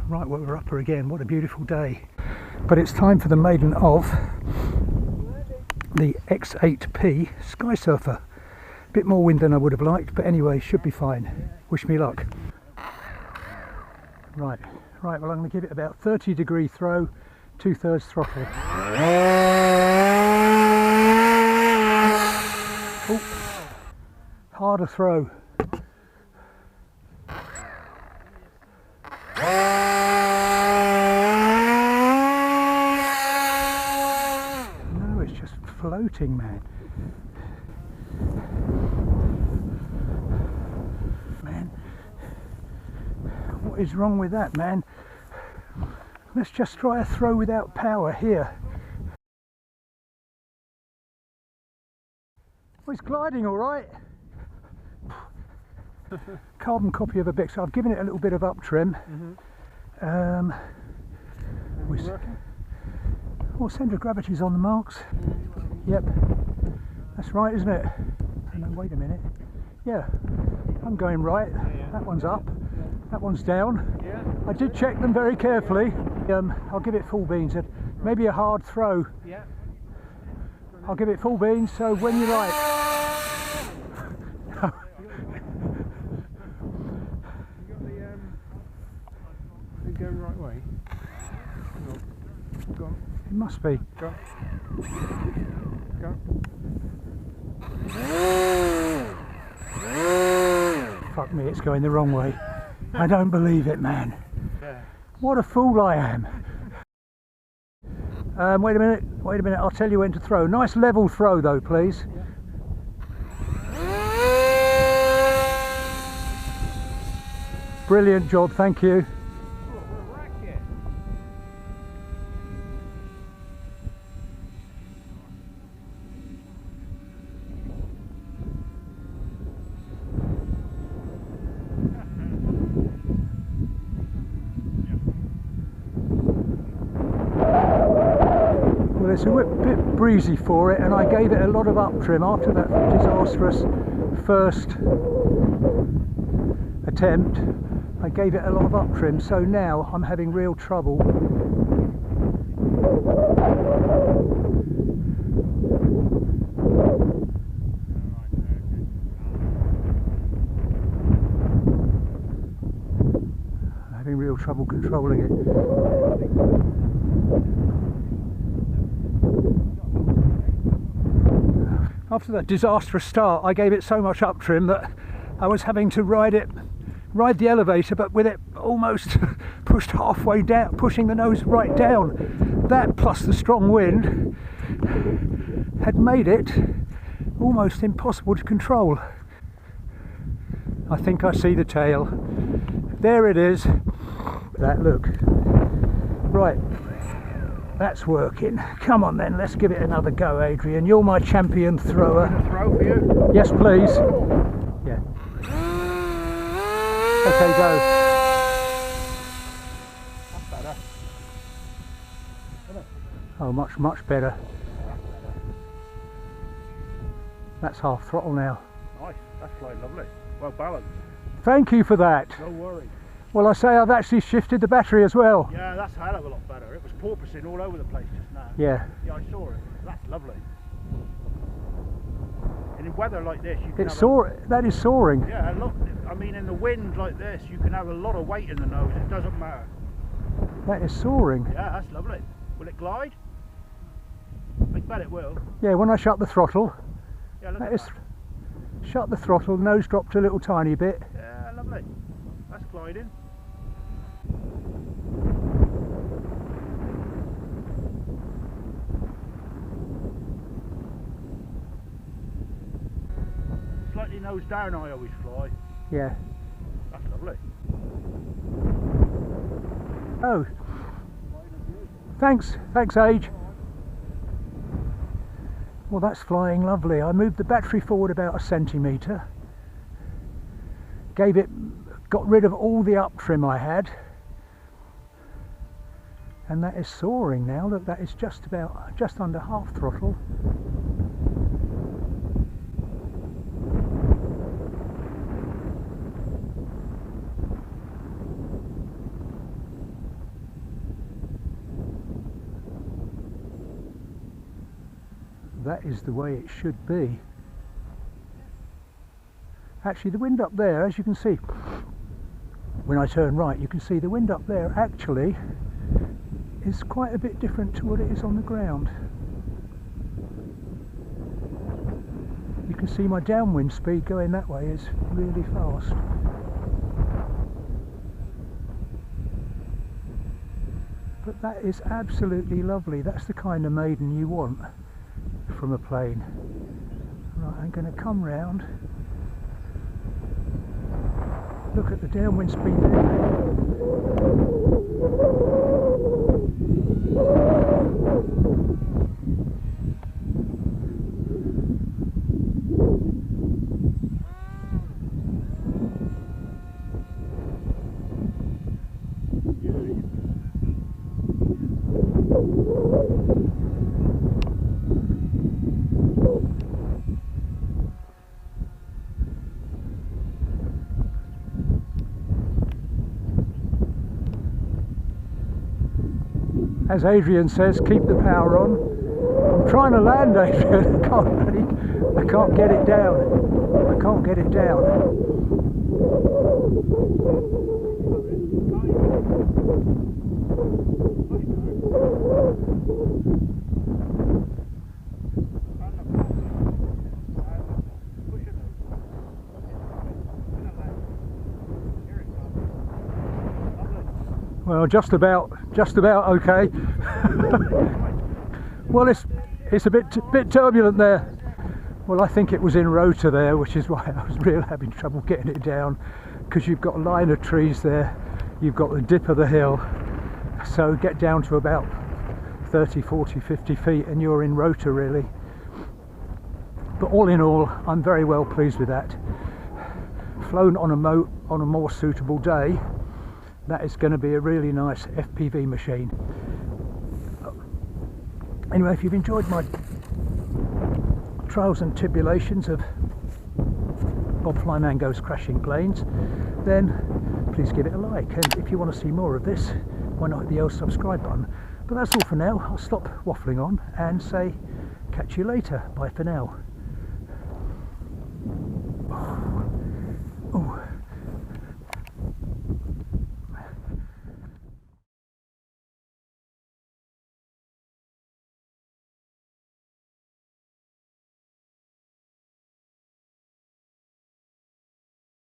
Right, well, we're up her again. What a beautiful day. But it's time for the maiden of the X8P SkySurfer. Bit more wind than I would have liked, but anyway, should be fine. Wish me luck. Right, well, I'm going to give it about 30-degree throw, 2/3 throttle. Oh, harder throw. No, it's just floating, man. What is wrong with that, man? Let's just try a throw without power here. Well, it's gliding all right. Carbon copy of a Bixler. I've given it a little bit of up trim. Well, centre of gravity's on the marks. Yep, that's right, isn't it? Oh, no, wait a minute. Yeah, I'm going right. That one's up. That one's down. Yeah. I did check them very carefully. I'll give it full beans. Maybe a hard throw. Yeah. I'll give it full beans. So when you like. You going the right way? Go on. It must be. Go. Go. Fuck me, it's going the wrong way. I don't believe it, man. Yeah. What a fool I am. Wait a minute, I'll tell you when to throw. Nice level throw though, please. Yeah. Brilliant job, thank you. It's a bit breezy for it, and I gave it a lot of up trim after that disastrous first attempt. I gave it a lot of up trim, so now I'm having real trouble. I'm having real trouble controlling it. After that disastrous start, I gave it so much up trim that I was having to ride the elevator, but with it almost pushed halfway down, pushing the nose right down. That plus the strong wind had made it almost impossible to control. I think I see the tail. There it is. That look. Right. That's working. Come on then, let's give it another go, Adrian. You're my champion thrower. A throw for you? Yes, please. Yeah. Okay, go. That's better. Isn't it? Oh, much better. That's half throttle now. Nice, that's flying lovely. Well balanced. Thank you for that. No worries. Well, I say I've actually shifted the battery as well. Yeah, that's a hell of a lot better. It was porpoising all over the place just now. Yeah. Yeah, I saw it. That's lovely. And in weather like this, you can That is soaring. Yeah, look. I mean, in the wind like this, you can have a lot of weight in the nose. It doesn't matter. That is soaring. Yeah, that's lovely. Will it glide? I bet it will. Yeah, when I shut the throttle. Yeah, look at that. Shut the throttle, nose dropped a little tiny bit. Yeah, lovely. That's gliding. Slightly nose down I always fly. Yeah. That's lovely. Oh. Thanks, Age. Well, that's flying lovely. I moved the battery forward about a centimetre. Got rid of all the up trim I had. And that is soaring now. Look, that is just under half throttle. that is the way it should be. Actually, the wind up there, as you can see, when I turn right, you can see the wind up there actually is quite a bit different to what it is on the ground. You can see my downwind speed going that way is really fast. But that is absolutely lovely. That's the kind of Maiden you want from a plane. Right, I'm going to come round. Look at the downwind speed there. As Adrian says, keep the power on. I'm trying to land, Adrian. I can't get it down. I can't get it down. Well, just about okay. Well, it's a bit turbulent there. Well, I think it was in rotor there, which is why I was really having trouble getting it down, because you've got a line of trees there, you've got the dip of the hill, so get down to about 30, 40, 50 feet and you're in rotor really. But all in all, I'm very well pleased with that. Flown on a more suitable day, that is going to be a really nice FPV machine. Anyway, if you've enjoyed my trials and tribulations of Bob Flyman Goes Crashing Planes, then please give it a like, and if you want to see more of this, why not hit the old subscribe button. But that's all for now. I'll stop waffling on and say catch you later. Bye for now.